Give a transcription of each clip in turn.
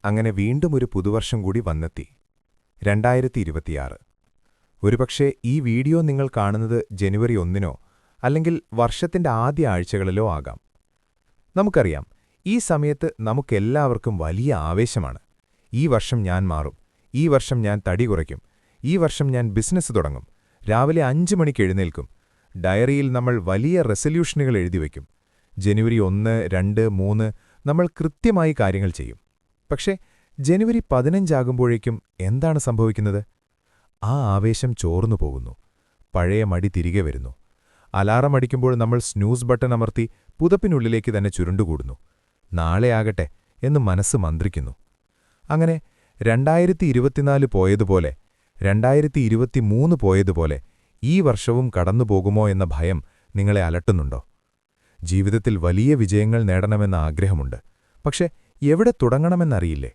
അങ്ങനെ വീണ്ടും ഒരു പുതുവർഷം കൂടി വന്നെത്തി 2026. ഒരുപക്ഷേ ഈ വീഡിയോ നിങ്ങൾ കാണുന്നത് ജനുവരി 1-നോ അല്ലെങ്കിൽ വർഷത്തിന്റെ ആദ്യ ആഴ്ചകളിലോ ആകാം. നമുക്കറിയാം, ഈ സമയത്ത് നമുക്കെല്ലാവർക്കും വലിയ ആവേശമാണ്. ഈ വർഷം ഞാൻ മാറും, ഈ വർഷം ഞാൻ തടി കുറയ്ക്കും, ഈ വർഷം ഞാൻ ബിസിനസ് തുടങ്ങും, രാവിലെ 5 മണിക്ക് എഴുന്നേൽക്കും, ഡയറിയിൽ നമ്മൾ വലിയ റെസല്യൂഷനുകൾ എഴുതിവെക്കും. ജനുവരി 1, 2, 3 നമ്മൾ കൃത്യമായി കാര്യങ്ങൾ ചെയ്യും. പക്ഷേ ജനുവരി 15 ആകുമ്പോഴേക്കും എന്താണ് സംഭവിക്കുന്നത്? ആ ആവേശം ചോർന്നു പോകുന്നു. പഴയ മടി തിരികെ വരുന്നു. അലാറം അടിക്കുമ്പോൾ നമ്മൾ സ്നൂസ് ബട്ടൺ അമർത്തി പുതപ്പിനുള്ളിലേക്ക് തന്നെ ചുരുണ്ടുകൂടുന്നു. നാളെയാകട്ടെ എന്ന് മനസ്സ് മന്ത്രിക്കുന്നു. അങ്ങനെ 2024 പോയതുപോലെ 2023 പോയതുപോലെ ഈ വർഷവും കടന്നുപോകുമോ എന്ന ഭയം നിങ്ങളെ അലട്ടുന്നുണ്ടോ? ജീവിതത്തിൽ വലിയ വിജയങ്ങൾ നേടണമെന്ന ആഗ്രഹമുണ്ട്, പക്ഷെ എവിടെ തുടങ്ങണമെന്നറിയില്ലേ?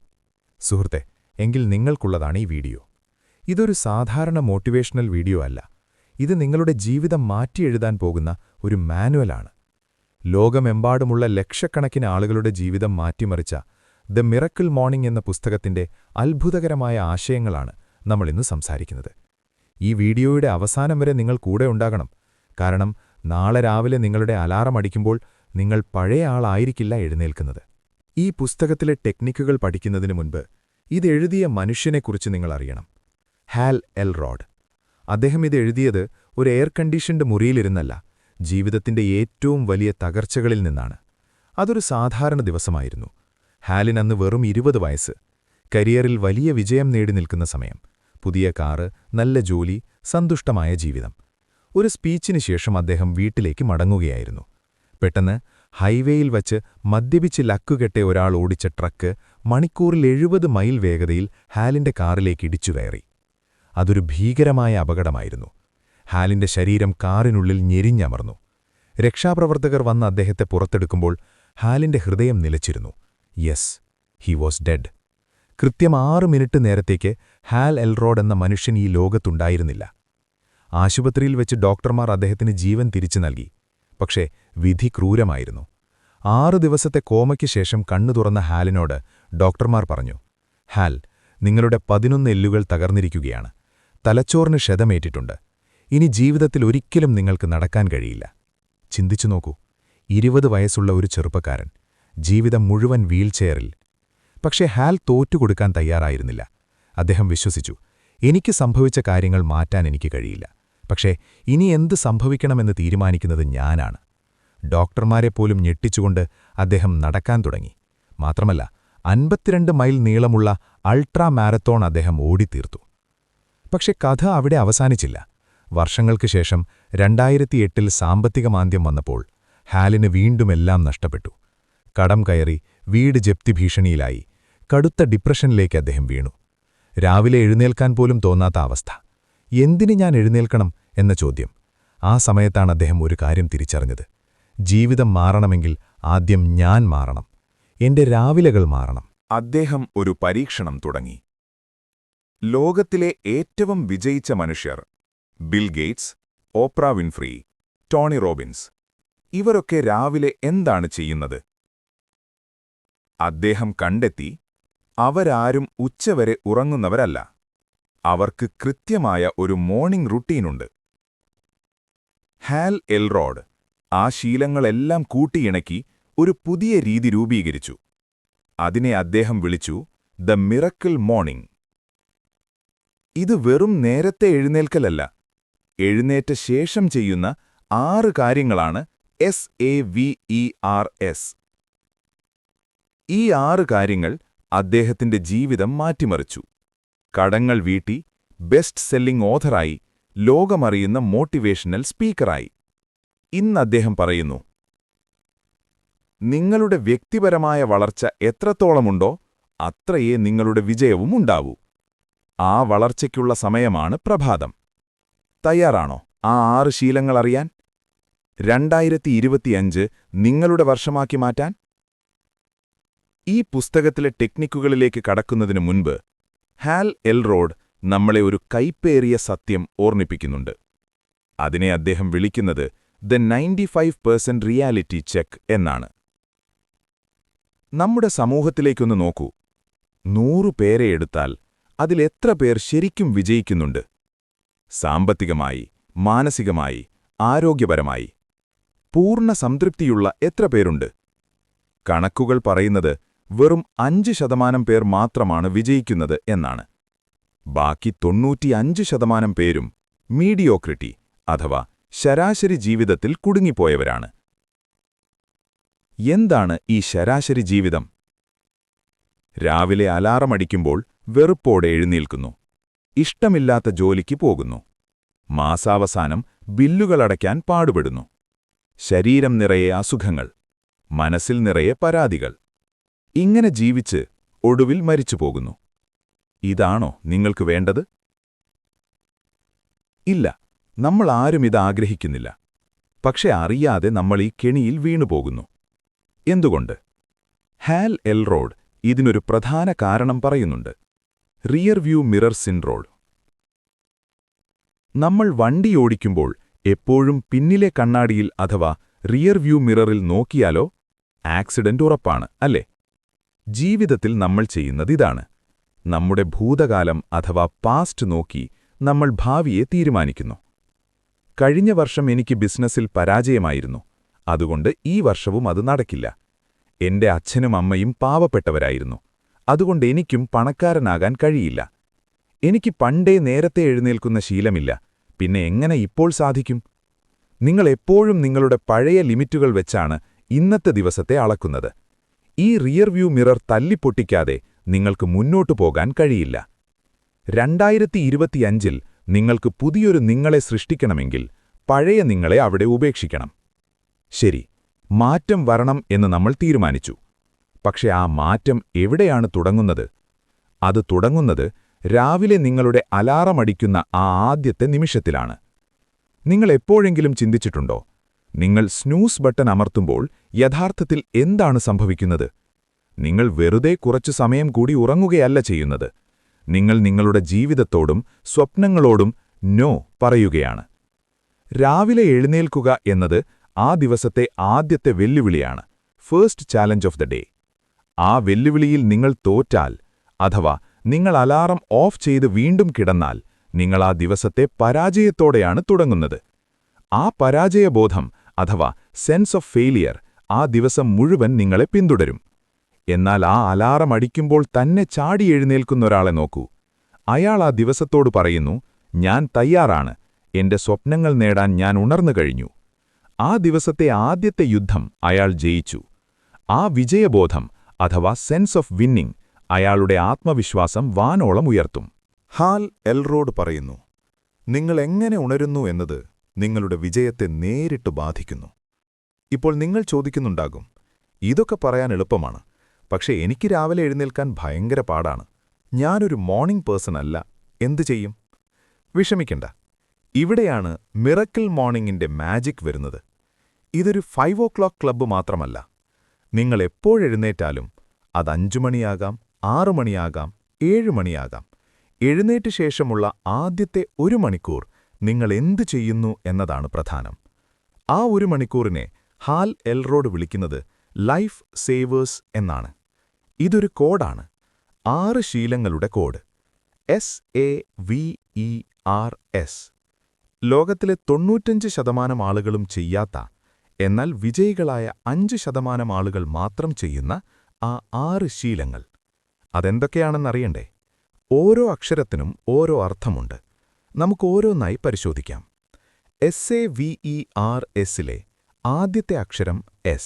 സുഹൃത്തെ, എങ്കിൽ നിങ്ങൾക്കുള്ളതാണ് ഈ വീഡിയോ. ഇതൊരു സാധാരണ മോട്ടിവേഷണൽ വീഡിയോ അല്ല. ഇത് നിങ്ങളുടെ ജീവിതം മാറ്റിയെഴുതാൻ പോകുന്ന ഒരു മാനുവലാണ്. ലോകമെമ്പാടുമുള്ള ലക്ഷക്കണക്കിന് ആളുകളുടെ ജീവിതം മാറ്റിമറിച്ച ദ മിറക്കിൾ മോർണിംഗ് എന്ന പുസ്തകത്തിന്റെ അത്ഭുതകരമായ ആശയങ്ങളാണ് നമ്മളിന്ന് സംസാരിക്കുന്നത്. ഈ വീഡിയോയുടെ അവസാനം വരെ നിങ്ങൾ കൂടെ ഉണ്ടാകണം. കാരണം നാളെ രാവിലെ നിങ്ങളുടെ അലാറം അടിക്കുമ്പോൾ നിങ്ങൾ പഴയ ആളായിരിക്കില്ല എഴുന്നേൽക്കുന്നത്. ഈ പുസ്തകത്തിലെ ടെക്നിക്കുകൾ പഠിക്കുന്നതിനു മുൻപ് ഇതെഴുതിയ മനുഷ്യനെക്കുറിച്ച് നിങ്ങൾ അറിയണം. ഹാൽ എൽറോഡ്. അദ്ദേഹം ഇതെഴുതിയത് ഒരു എയർ കണ്ടീഷൻഡ് മുറിയിലിരുന്നല്ല, ജീവിതത്തിന്റെ ഏറ്റവും വലിയ തകർച്ചകളിൽ നിന്നാണ്. അതൊരു സാധാരണ ദിവസമായിരുന്നു. ഹാലിനന്ന് വെറും 20 വയസ്സ്. കരിയറിൽ വലിയ വിജയം നേടി നിൽക്കുന്ന സമയം. പുതിയ കാറ്, നല്ല ജോലി, സന്തുഷ്ടമായ ജീവിതം. ഒരു സ്പീച്ചിന് ശേഷം അദ്ദേഹം വീട്ടിലേക്ക് മടങ്ങുകയായിരുന്നു. പെട്ടെന്ന് ഹൈവേയിൽ വച്ച് മദ്യപിച്ച് ലക്കുകെട്ടെ ഒരാൾ ഓടിച്ച ട്രക്ക് മണിക്കൂറിൽ 70 മൈൽ വേഗതയിൽ ഹാലിന്റെ കാറിലേക്ക് ഇടിച്ചുകയറി. അതൊരു ഭീകരമായ അപകടമായിരുന്നു. ഹാലിന്റെ ശരീരം കാറിനുള്ളിൽ ഞെരിഞ്ഞമർന്നു. രക്ഷാപ്രവർത്തകർ വന്ന് അദ്ദേഹത്തെ പുറത്തെടുക്കുമ്പോൾ ഹാലിന്റെ ഹൃദയം നിലച്ചിരുന്നു. Yes, he was dead. കൃത്യം 6 മിനിറ്റ് നേരത്തേക്ക് ഹാൽ എൽറോഡ് എന്ന മനുഷ്യൻ ഈ ലോകത്തുണ്ടായിരുന്നില്ല. ആശുപത്രിയിൽ വെച്ച് ഡോക്ടർമാർ അദ്ദേഹത്തിന് ജീവൻ തിരിച്ചു നൽകി. പക്ഷേ വിധി ക്രൂരമായിരുന്നു. 6 ദിവസത്തെ കോമയ്ക്ക് ശേഷം കണ്ണു തുറന്ന ഹാലിനോട് ഡോക്ടർമാർ പറഞ്ഞു, ഹാൽ, നിങ്ങളുടെ 11 എല്ലുകൾ തകർന്നിരിക്കുകയാണ്. തലച്ചോറിന് ക്ഷതമേറ്റിട്ടുണ്ട്. ഇനി ജീവിതത്തിൽ ഒരിക്കലും നിങ്ങൾക്ക് നടക്കാൻ കഴിയില്ല. ചിന്തിച്ചു നോക്കൂ, 20 വയസ്സുള്ള ഒരു ചെറുപ്പക്കാരൻ, ജീവിതം മുഴുവൻ വീൽചെയറിൽ. പക്ഷേ ഹാൽ തോറ്റുകൊടുക്കാൻ തയ്യാറായിരുന്നില്ല. അദ്ദേഹം വിശ്വസിച്ചു, എനിക്ക് സംഭവിച്ച കാര്യങ്ങൾ മാറ്റാൻ എനിക്ക് കഴിയില്ല. പക്ഷേ ഇനി എന്ത് സംഭവിക്കണമെന്ന് തീരുമാനിക്കുന്നത് ഞാനാണ്. ഡോക്ടർമാരെപ്പോലും ഞെട്ടിച്ചുകൊണ്ട് അദ്ദേഹം നടക്കാൻ തുടങ്ങി. മാത്രമല്ല 52 മൈൽ നീളമുള്ള അൾട്രാ മാരത്തോൺ അദ്ദേഹം ഓടിത്തീർത്തു. പക്ഷെ കഥ അവിടെ അവസാനിച്ചില്ല. വർഷങ്ങൾക്ക് ശേഷം 2008 സാമ്പത്തിക മാന്ദ്യം വന്നപ്പോൾ ഹാലിന് വീണ്ടും എല്ലാം നഷ്ടപ്പെട്ടു. കടം കയറി, വീട് ജപ്തി ഭീഷണിയിലായി. കടുത്ത ഡിപ്രഷനിലേക്ക് അദ്ദേഹം വീണു. രാവിലെ എഴുന്നേൽക്കാൻ പോലും തോന്നാത്ത അവസ്ഥ. എന്തിന് ഞാൻ എഴുന്നേൽക്കണം എന്ന ചോദ്യം. ആ സമയത്താണ് അദ്ദേഹം ഒരു കാര്യം തിരിച്ചറിഞ്ഞത്. ജീവിതം മാറണമെങ്കിൽ ആദ്യം ഞാൻ മാറണം. എന്റെ രാവിലെകൾ മാറണം. അദ്ദേഹം ഒരു പരീക്ഷണം തുടങ്ങി. ലോകത്തിലെ ഏറ്റവും വിജയിച്ച മനുഷ്യർ Bill Gates, Oprah Winfrey, Tony Robbins, ഇവരൊക്കെ രാവിലെ എന്താണ് ചെയ്യുന്നത്? അദ്ദേഹം കണ്ടെത്തി, അവരാരും ഉച്ചവരെ ഉറങ്ങുന്നവരല്ല. അവർക്ക് കൃത്യമായ ഒരു മോർണിംഗ് റുട്ടീനുണ്ട്. ഹാൽ എൽറോഡ് ആ ശീലങ്ങളെല്ലാം കൂട്ടിയിണക്കി ഒരു പുതിയ രീതി രൂപീകരിച്ചു. അതിനെ അദ്ദേഹം വിളിച്ചു ദ മിറക്കിൾ മോർണിംഗ്. ഇത് വെറും നേരത്തെ എഴുന്നേൽക്കലല്ല, എഴുന്നേറ്റ ശേഷം ചെയ്യുന്ന 6 കാര്യങ്ങളാണ് SAVERS. ഈ 6 കാര്യങ്ങൾ അദ്ദേഹത്തിന്റെ ജീവിതം മാറ്റിമറിച്ചു. കടങ്ങൾ വീട്ടി, ബെസ്റ്റ് സെല്ലിംഗ് ഓഥറായി, ലോകമറിയുന്ന മോട്ടിവേഷണൽ സ്പീക്കറായി. ഇന്ന് അദ്ദേഹം പറയുന്നു, നിങ്ങളുടെ വ്യക്തിപരമായ വളർച്ച എത്രത്തോളമുണ്ടോ അത്രയേ നിങ്ങളുടെ വിജയവും ഉണ്ടാവൂ. ആ വളർച്ചയ്ക്കുള്ള സമയമാണ് പ്രഭാതം. തയ്യാറാണോ ആ 6 ശീലങ്ങൾ അറിയാൻ? 2025 നിങ്ങളുടെ വർഷമാക്കി മാറ്റാൻ? ഈ പുസ്തകത്തിലെ ടെക്നിക്കുകളിലേക്ക് കടക്കുന്നതിനു മുൻപ് ഹാൽ എൽറോഡ് നമ്മളെ ഒരു കൈപ്പേറിയ സത്യം ഓർമ്മിപ്പിക്കുന്നുണ്ട്. അതിനെ അദ്ദേഹം വിളിക്കുന്നത് ദ 95% റിയാലിറ്റി ചെക്ക് എന്നാണ്. നമ്മുടെ സമൂഹത്തിലേക്കൊന്ന് നോക്കൂ. 100 പേരെ എടുത്താൽ അതിലെത്ര പേർ ശരിക്കും വിജയിക്കുന്നുണ്ട്? സാമ്പത്തികമായി, മാനസികമായി, ആരോഗ്യപരമായി പൂർണ്ണ സംതൃപ്തിയുള്ള എത്ര പേരുണ്ട്? കണക്കുകൾ പറയുന്നത് വെറും 5% പേർ മാത്രമാണ് വിജയിക്കുന്നത് എന്നാണ്. ബാക്കി 95% പേരും മീഡിയോക്രിറ്റി അഥവാ ശരാശരി ജീവിതത്തിൽ കുടുങ്ങിപ്പോയവരാണ്. എന്താണ് ഈ ശരാശരി ജീവിതം? രാവിലെ അലാറമടിക്കുമ്പോൾ വെറുപ്പോടെ എഴുന്നേൽക്കുന്നു. ഇഷ്ടമില്ലാത്ത ജോലിക്ക് പോകുന്നു. മാസാവസാനം ബില്ലുകളടയ്ക്കാൻ പാടുപെടുന്നു. ശരീരം നിറയെ അസുഖങ്ങൾ, മനസ്സിൽ നിറയെ പരാതികൾ. ഇങ്ങനെ ജീവിച്ച് ഒടുവിൽ മരിച്ചുപോകുന്നു. ഇതാണോ നിങ്ങൾക്ക് വേണ്ടത്? ഇല്ല, നമ്മൾ ആരും ഇത് ആഗ്രഹിക്കുന്നില്ല. പക്ഷെ അറിയാതെ നമ്മൾ ഈ കെണിയിൽ വീണുപോകുന്നു. എന്തുകൊണ്ട്? ഹാൽ എൽറോഡ് ഇതിനൊരു പ്രധാന കാരണം പറയുന്നുണ്ട്: റിയർ വ്യൂ മിറർ സിൻഡ്രോം. നമ്മൾ വണ്ടിയോടിക്കുമ്പോൾ എപ്പോഴും പിന്നിലെ കണ്ണാടിയിൽ അഥവാ റിയർ വ്യൂ മിററിൽ നോക്കിയാലോ ആക്സിഡന്റ് ഉറപ്പാണ്, അല്ലേ? ജീവിതത്തിൽ നമ്മൾ ചെയ്യുന്നതിതാണ്. നമ്മുടെ ഭൂതകാലം അഥവാ പാസ്റ്റ് നോക്കി നമ്മൾ ഭാവിയെ തീരുമാനിക്കുന്നു. കഴിഞ്ഞ വർഷം എനിക്ക് ബിസിനസ്സിൽ പരാജയമായിരുന്നു, അതുകൊണ്ട് ഈ വർഷവും അത് നടക്കില്ല. എന്റെ അച്ഛനും അമ്മയും പാവപ്പെട്ടവരായിരുന്നു, അതുകൊണ്ട് എനിക്കും പണക്കാരനാകാൻ കഴിയില്ല. എനിക്ക് പണ്ടേ നേരത്തെ എഴുന്നേൽക്കുന്ന ശീലമില്ല, പിന്നെ എങ്ങനെ ഇപ്പോൾ സാധിക്കും? നിങ്ങൾ എപ്പോഴും നിങ്ങളുടെ പഴയ ലിമിറ്റുകൾ വെച്ചാണ് ഇന്നത്തെ ദിവസത്തെ അളക്കുന്നത്. ഈ റിയർ വ്യൂ മിറർ തല്ലിപ്പൊട്ടിക്കാതെ നിങ്ങൾക്ക് മുന്നോട്ടു പോകാൻ കഴിയില്ല. 2025-ൽ നിങ്ങൾക്ക് പുതിയൊരു നിങ്ങളെ സൃഷ്ടിക്കണമെങ്കിൽ പഴയ നിങ്ങളെ അവിടെ ഉപേക്ഷിക്കണം. ശരി, മാറ്റം വരണം എന്ന് നമ്മൾ തീരുമാനിച്ചു. പക്ഷെ ആ മാറ്റം എവിടെയാണ് തുടങ്ങുന്നത്? അത് തുടങ്ങുന്നത് രാവിലെ നിങ്ങളുടെ അലാറമടിക്കുന്ന ആ ആദ്യത്തെ നിമിഷത്തിലാണ്. നിങ്ങൾ എപ്പോഴെങ്കിലും ചിന്തിച്ചിട്ടുണ്ടോ, നിങ്ങൾ സ്നൂസ് ബട്ടൺ അമർത്തുമ്പോൾ യഥാർത്ഥത്തിൽ എന്താണ് സംഭവിക്കുന്നത്? നിങ്ങൾ വെറുതെ കുറച്ചു സമയം കൂടി ഉറങ്ങുകയല്ല ചെയ്യുന്നത്. നിങ്ങൾ നിങ്ങളുടെ ജീവിതത്തോടും സ്വപ്നങ്ങളോടും നോ പറയുകയാണ്. രാവിലെ എഴുന്നേൽക്കുക എന്നത് ആ ദിവസത്തെ ആദ്യത്തെ വെല്ലുവിളിയാണ്, first challenge of the day. ആ വെല്ലുവിളിയിൽ നിങ്ങൾ തോറ്റാൽ, അഥവാ നിങ്ങൾ അലാറം ഓഫ് ചെയ്ത് വീണ്ടും കിടന്നാൽ, നിങ്ങൾ ആ ദിവസത്തെ പരാജയത്തോടെയാണ് തുടങ്ങുന്നത്. ആ പരാജയബോധം അഥവാ സെൻസ് ഓഫ് ഫെയിലിയർ ആ ദിവസം മുഴുവൻ നിങ്ങളെ പിന്തുടരും. എന്നാൽ ആ അലാറം അടിക്കുമ്പോൾ തന്നെ ചാടി എഴുന്നേൽക്കുന്നൊരാളെ നോക്കൂ. അയാൾ ആ ദിവസത്തോട് പറയുന്നു, ഞാൻ തയ്യാറാണ്, എന്റെ സ്വപ്നങ്ങൾ നേടാൻ ഞാൻ ഉണർന്നു കഴിഞ്ഞു. ആ ദിവസത്തെ ആദ്യത്തെ യുദ്ധം അയാൾ ജയിച്ചു. ആ വിജയബോധം അഥവാ സെൻസ് ഓഫ് വിന്നിംഗ് അയാളുടെ ആത്മവിശ്വാസം വാനോളം ഉയർത്തും. ഹാൽ എൽറോഡ് പറയുന്നു, നിങ്ങൾ എങ്ങനെ ഉണരുന്നു എന്നത് നിങ്ങളുടെ വിജയത്തെ നേരിട്ട് ബാധിക്കുന്നു. ഇപ്പോൾ നിങ്ങൾ ചോദിക്കുന്നുണ്ടാകും, ഇതൊക്കെ പറയാൻ എളുപ്പമാണ്, പക്ഷേ എനിക്ക് രാവിലെ എഴുന്നേൽക്കാൻ ഭയങ്കര പാടാണ്. ഞാനൊരു മോർണിംഗ് പേഴ്സൺ അല്ല, എന്തു ചെയ്യും? വിഷമിക്കണ്ട, ഇവിടെയാണ് മിറക്കിൾ മോർണിംഗിന്റെ മാജിക് വരുന്നത്. ഇതൊരു 5 o'clock ക്ലബ്ബ് മാത്രമല്ല. നിങ്ങൾ എപ്പോഴെഴുന്നേറ്റാലും അത് 5 മണിയാകാം, 6 മണിയാകാം, 7 മണിയാകാം. എഴുന്നേറ്റ ശേഷമുള്ള ആദ്യത്തെ 1 മണിക്കൂർ നിങ്ങൾ എന്തു ചെയ്യുന്നു എന്നതാണ് പ്രധാനം. ആ 1 മണിക്കൂറിനെ ഹാൽ എൽറോഡ് വിളിക്കുന്നത് ലൈഫ് സേവേഴ്സ് എന്നാണ്. ഇതൊരു കോഡാണ്, 6 ശീലങ്ങളുടെ കോഡ്. SAVERS. ലോകത്തിലെ 95% ആളുകളും ചെയ്യാത്ത, എന്നാൽ വിജയികളായ 5% ആളുകൾ മാത്രം ചെയ്യുന്ന ആ 6 ശീലങ്ങൾ. അതെന്തൊക്കെയാണെന്നറിയണ്ടേ? ഓരോ അക്ഷരത്തിനും ഓരോ അർത്ഥമുണ്ട്. നമുക്ക് ഓരോന്നായി പരിശോധിക്കാം. SAVERSലെ ആദ്യത്തെ അക്ഷരം S.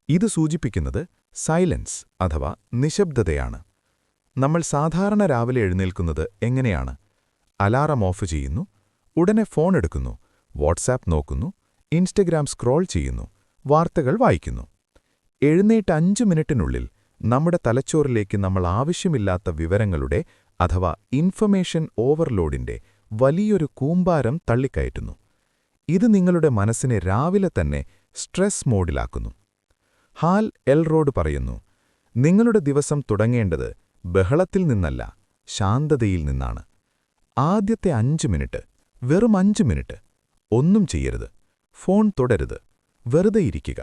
ഇത് സൂചിപ്പിക്കുന്നത് സൈലൻസ് അഥവാ നിശബ്ദതയാണ്. നമ്മൾ സാധാരണ രാവിലെ എഴുന്നേൽക്കുന്നത് എങ്ങനെയാണ്? അലാറം ഓഫ് ചെയ്യുന്നു, ഉടനെ ഫോൺ എടുക്കുന്നു, വാട്സാപ്പ് നോക്കുന്നു, ഇൻസ്റ്റഗ്രാം സ്ക്രോൾ ചെയ്യുന്നു, വാർത്തകൾ വായിക്കുന്നു. എഴുന്നേറ്റ് 5 മിനിറ്റിനുള്ളിൽ നമ്മുടെ തലച്ചോറിലേക്ക് നമ്മൾ ആവശ്യമില്ലാത്ത വിവരങ്ങളുടെ അഥവാ ഇൻഫർമേഷൻ ഓവർലോഡിന്റെ വലിയൊരു കൂമ്പാരം തള്ളിക്കയറ്റുന്നു. ഇത് നിങ്ങളുടെ മനസ്സിനെ രാവിലെ തന്നെ സ്ട്രെസ് മോഡിലാക്കുന്നു. ഹാൽ എൽറോഡ് പറയുന്നു, നിങ്ങളുടെ ദിവസം തുടങ്ങേണ്ടത് ബഹളത്തിൽ നിന്നല്ല, ശാന്തതയിൽ നിന്നാണ്. ആദ്യത്തെ 5 മിനിറ്റ്, വെറും 5 മിനിറ്റ്, ഒന്നും ചെയ്യരുത്, ഫോൺ തുടരുത്, വെറുതെ ഇരിക്കുക.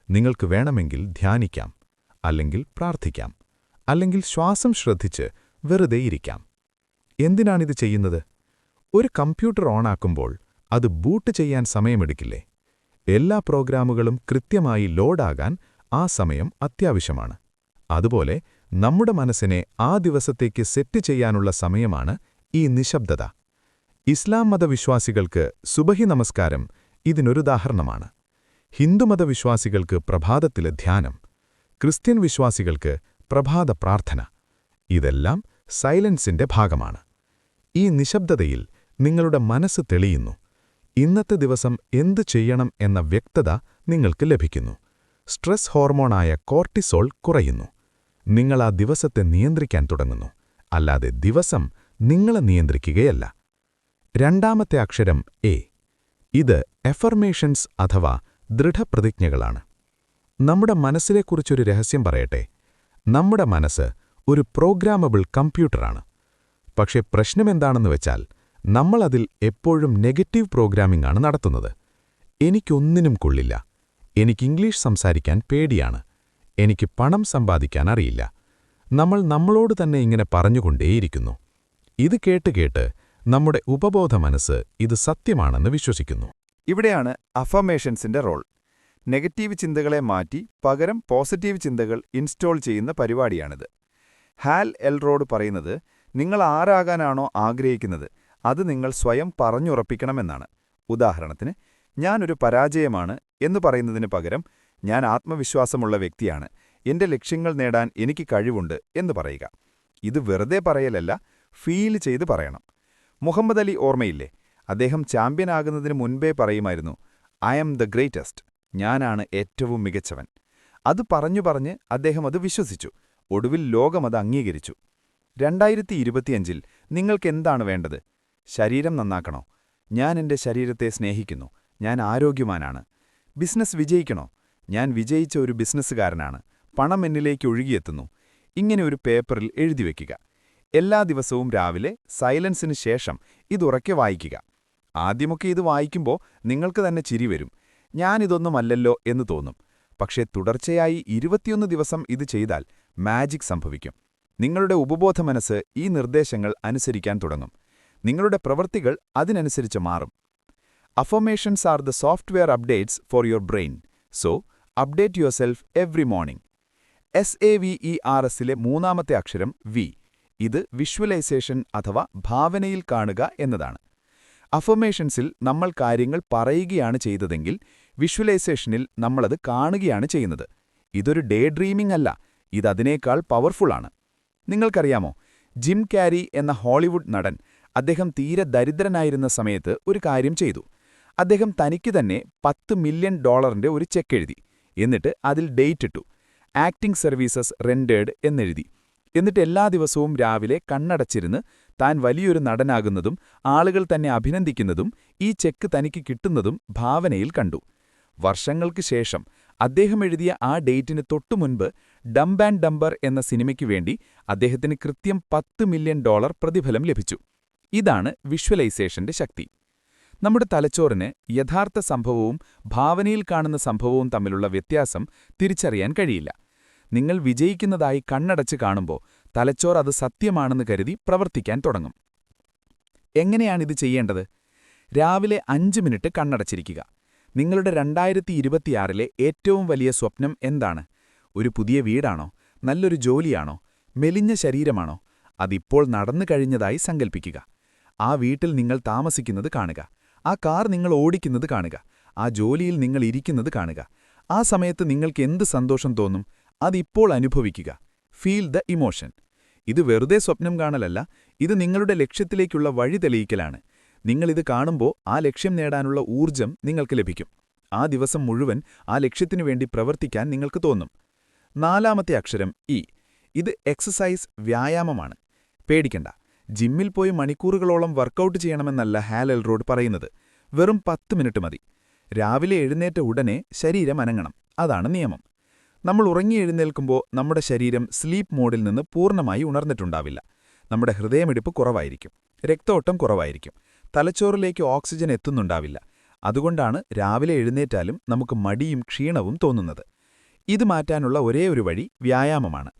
നിങ്ങൾക്ക് വേണമെങ്കിൽ ധ്യാനിക്കാം, അല്ലെങ്കിൽ പ്രാർത്ഥിക്കാം, അല്ലെങ്കിൽ ശ്വാസം ശ്രദ്ധിച്ച് വെറുതെ ഇരിക്കാം. എന്തിനാണിത് ചെയ്യുന്നത്? ഒരു കമ്പ്യൂട്ടർ ഓണാക്കുമ്പോൾ അത് ബൂട്ട് ചെയ്യാൻ സമയമെടുക്കില്ലേ? എല്ലാ പ്രോഗ്രാമുകളും കൃത്യമായി ലോഡാകാൻ ആ സമയം അത്യാവശ്യമാണ്. അതുപോലെ നമ്മുടെ മനസ്സിനെ ആ ദിവസത്തേക്ക് സെറ്റ് ചെയ്യാനുള്ള സമയമാണ് ഈ നിശബ്ദത. ഇസ്ലാം മതവിശ്വാസികൾക്ക് സുബഹി നമസ്കാരം ഇതിനൊരുദാഹരണമാണ്. ഹിന്ദുമതവിശ്വാസികൾക്ക് പ്രഭാതത്തിലെ ധ്യാനം, ക്രിസ്ത്യൻ വിശ്വാസികൾക്ക് പ്രഭാത പ്രാർത്ഥന. ഇതെല്ലാം സൈലൻസിന്റെ ഭാഗമാണ്. ഈ നിശബ്ദതയിൽ നിങ്ങളുടെ മനസ്സ് തെളിയുന്നു. ഇന്നത്തെ ദിവസം എന്തു ചെയ്യണം എന്ന വ്യക്തത നിങ്ങൾക്ക് ലഭിക്കുന്നു. സ്ട്രെസ് ഹോർമോണായ കോർട്ടിസോൾ കുറയുന്നു. നിങ്ങൾ ആ ദിവസത്തെ നിയന്ത്രിക്കാൻ തുടങ്ങുന്നു, അല്ലാതെ ദിവസം നിങ്ങളെ നിയന്ത്രിക്കുകയല്ല. രണ്ടാമത്തെ അക്ഷരം എ. ഇത് എഫർമേഷൻസ് അഥവാ ദൃഢപ്രതിജ്ഞകളാണ്. നമ്മുടെ മനസ്സിനെക്കുറിച്ചൊരു രഹസ്യം പറയട്ടെ. നമ്മുടെ മനസ്സ് ഒരു പ്രോഗ്രാമബിൾ കമ്പ്യൂട്ടറാണ്. പക്ഷേ പ്രശ്നമെന്താണെന്ന് വെച്ചാൽ നമ്മളതിൽ എപ്പോഴും നെഗറ്റീവ് പ്രോഗ്രാമിംഗ് ആണ് നടത്തുന്നത്. എനിക്കൊന്നിനും കൊള്ളില്ല, എനിക്ക് ഇംഗ്ലീഷ് സംസാരിക്കാൻ പേടിയാണ്, എനിക്ക് പണം സമ്പാദിക്കാൻ അറിയില്ല. നമ്മൾ നമ്മളോട് തന്നെ ഇങ്ങനെ പറഞ്ഞുകൊണ്ടേയിരിക്കുന്നു. ഇത് കേട്ട് നമ്മുടെ ഉപബോധ മനസ്സ് ഇത് സത്യമാണെന്ന് വിശ്വസിക്കുന്നു. ഇവിടെയാണ് അഫർമേഷൻസിന്റെ റോൾ. നെഗറ്റീവ് ചിന്തകളെ മാറ്റി പകരം പോസിറ്റീവ് ചിന്തകൾ ഇൻസ്റ്റോൾ ചെയ്യുന്ന പരിപാടിയാണിത്. ഹാൽ എൽറോഡ് പറയുന്നത്, നിങ്ങൾ ആരാകാനാണോ ആഗ്രഹിക്കുന്നത് അത് നിങ്ങൾ സ്വയം പറഞ്ഞുറപ്പിക്കണമെന്നാണ്. ഉദാഹരണത്തിന്, ഞാനൊരു പരാജയമാണ് എന്ന് പറയുന്നതിന് പകരം ഞാൻ ആത്മവിശ്വാസമുള്ള വ്യക്തിയാണ്, എന്റെ ലക്ഷ്യങ്ങൾ നേടാൻ എനിക്ക് കഴിവുണ്ട് എന്ന് പറയുക. ഇത് വെറുതെ പറയലല്ല, ഫീൽ ചെയ്ത് പറയണം. മുഹമ്മദ് അലി ഓർമ്മയില്ലേ? അദ്ദേഹം ചാമ്പ്യനാകുന്നതിന് മുൻപേ പറയുമായിരുന്നു, ഐ ആം ദ ഗ്രേറ്റസ്റ്റ്, ഞാനാണ് ഏറ്റവും മികച്ചവൻ. അത് പറഞ്ഞ് അദ്ദേഹം അത് വിശ്വസിച്ചു. ഒടുവിൽ ലോകമത് അംഗീകരിച്ചു. 2025-ൽ നിങ്ങൾക്കെന്താണ് വേണ്ടത്? ശരീരം നന്നാക്കണോ? ഞാൻ എന്റെ ശരീരത്തെ സ്നേഹിക്കുന്നു, ഞാൻ ആരോഗ്യവാനാണ്. ബിസിനസ് വിജയിക്കണോ? ഞാൻ വിജയിച്ച ഒരു ബിസിനസ്സുകാരനാണ്, പണം എന്നിലേക്ക് ഒഴുകിയെത്തുന്നു. ഇങ്ങനെ ഒരു പേപ്പറിൽ എഴുതിവെക്കുക. എല്ലാ ദിവസവും രാവിലെ സൈലൻസിന് ശേഷം ഇതുറക്കെ വായിക്കുക. ആദ്യമൊക്കെ ഇത് വായിക്കുമ്പോൾ നിങ്ങൾക്ക് തന്നെ ചിരി വരും. ഞാനിതൊന്നുമല്ലല്ലോ എന്ന് തോന്നും. പക്ഷേ തുടർച്ചയായി 21 ദിവസം ഇത് ചെയ്താൽ മാജിക് സംഭവിക്കും. നിങ്ങളുടെ ഉപബോധ മനസ്സ് ഈ നിർദ്ദേശങ്ങൾ അനുസരിക്കാൻ തുടങ്ങും. നിങ്ങളുടെ പ്രവൃത്തികൾ അതിനനുസരിച്ച് മാറും. Affirmations are the software updates for your brain. So update yourself every morning. SAVERSലെ മൂന്നാമത്തെ അക്ഷരം വി. ഇത് വിഷ്വലൈസേഷൻ അഥവാ ഭാവനയിൽ കാണുക എന്നതാണ്. അഫർമേഷൻസിൽ നമ്മൾ കാര്യങ്ങൾ പറയുകയാണ് ചെയ്തതെങ്കിൽ വിഷ്വലൈസേഷനിൽ നമ്മളത് കാണുകയാണ് ചെയ്യുന്നത്. ഇതൊരു ഡേ ഡ്രീമിംഗ് അല്ല, ഇതതിനേക്കാൾ പവർഫുള്ളാണ്. നിങ്ങൾക്കറിയാമോ, ജിം കാരി എന്ന ഹോളിവുഡ് നടൻ, അദ്ദേഹം തീരെ ദരിദ്രനായിരുന്ന സമയത്ത് ഒരു കാര്യം ചെയ്തു. അദ്ദേഹം തനിക്ക് തന്നെ $10 മില്യൺ ഒരു ചെക്ക് എഴുതി. എന്നിട്ട് അതിൽ ഡേറ്റ് ഇട്ടു. ആക്ടിംഗ് സർവീസസ് റെൻഡേഡ് എന്നെഴുതി. എന്നിട്ട് എല്ലാ ദിവസവും രാവിലെ കണ്ണടച്ചിരുന്ന് താൻ വലിയൊരു നടനാകുന്നതും ആളുകൾ തന്നെ അഭിനന്ദിക്കുന്നതും ഈ ചെക്ക് തനിക്ക് കിട്ടുന്നതും ഭാവനയിൽ കണ്ടു. വർഷങ്ങൾക്ക് ശേഷം അദ്ദേഹം എഴുതിയ ആ ഡേറ്റിന് തൊട്ടുമുൻപ് ഡംബ് ആൻഡ് ഡംബർ എന്ന സിനിമയ്ക്കു വേണ്ടി അദ്ദേഹത്തിന് കൃത്യം $10 മില്യൺ പ്രതിഫലം ലഭിച്ചു. ഇതാണ് വിഷ്വലൈസേഷന്റെ ശക്തി. നമ്മുടെ തലച്ചോറിന് യഥാർത്ഥ സംഭവവും ഭാവനയിൽ കാണുന്ന സംഭവവും തമ്മിലുള്ള വ്യത്യാസം തിരിച്ചറിയാൻ കഴിയില്ല. നിങ്ങൾ വിജയിക്കുന്നതായി കണ്ണടച്ച് കാണുമ്പോൾ തലച്ചോർ അത് സത്യമാണെന്ന് കരുതി പ്രവർത്തിക്കാൻ തുടങ്ങും. എങ്ങനെയാണിത് ചെയ്യേണ്ടത്? രാവിലെ 5 മിനിറ്റ് കണ്ണടച്ചിരിക്കുക. നിങ്ങളുടെ 2026-ലെ ഏറ്റവും വലിയ സ്വപ്നം എന്താണ്? ഒരു പുതിയ വീടാണോ? നല്ലൊരു ജോലിയാണോ? മെലിഞ്ഞ ശരീരമാണോ? അതിപ്പോൾ നടന്നു കഴിഞ്ഞതായി സങ്കൽപ്പിക്കുക. ആ വീട്ടിൽ നിങ്ങൾ താമസിക്കുന്നത് കാണുക. ആ കാർ നിങ്ങൾ ഓടിക്കുന്നത് കാണുക. ആ ജോലിയിൽ നിങ്ങൾ ഇരിക്കുന്നത് കാണുക. ആ സമയത്ത് നിങ്ങൾക്ക് എന്ത് സന്തോഷം തോന്നും? അതിപ്പോൾ അനുഭവിക്കുക. Feel the emotion. ഇത് വെറുതെ സ്വപ്നം കാണലല്ല, ഇത് നിങ്ങളുടെ ലക്ഷ്യത്തിലേക്കുള്ള വഴി തെളിയിക്കലാണ്. നിങ്ങളിത് കാണുമ്പോൾ ആ ലക്ഷ്യം നേടാനുള്ള ഊർജം നിങ്ങൾക്ക് ലഭിക്കും. ആ ദിവസം മുഴുവൻ ആ ലക്ഷ്യത്തിനു വേണ്ടി പ്രവർത്തിക്കാൻ നിങ്ങൾക്ക് തോന്നും. നാലാമത്തെ അക്ഷരം ഇ. ഇത് എക്സസൈസ്, വ്യായാമമാണ്. പേടിക്കണ്ട, ജിമ്മിൽ പോയി മണിക്കൂറുകളോളം വർക്കൗട്ട് ചെയ്യണമെന്നല്ല ഹാൽ എൽറോഡ് പറയുന്നത്. വെറും 10 മിനിറ്റ് മതി. രാവിലെ എഴുന്നേറ്റ ഉടനെ ശരീരം അനങ്ങണം. അതാണ് നിയമം. നമ്മൾ ഉറങ്ങി എഴുന്നേൽക്കുമ്പോൾ നമ്മുടെ ശരീരം സ്ലീപ്പ് മോഡിൽ നിന്ന് പൂർണ്ണമായി ഉണർന്നിട്ടുണ്ടാവില്ല. നമ്മുടെ ഹൃദയമിടിപ്പ് കുറവായിരിക്കും, രക്തോട്ടം കുറവായിരിക്കും, തലച്ചോറിലേക്ക് ഓക്സിജൻ എത്തുന്നുണ്ടാവില്ല. അതുകൊണ്ടാണ് രാവിലെ എഴുന്നേറ്റാലും നമുക്ക് മടിയും ക്ഷീണവും തോന്നുന്നത്. ഇത് മാറ്റാനുള്ള ഒരേയൊരു വഴി വ്യായാമമാണ്.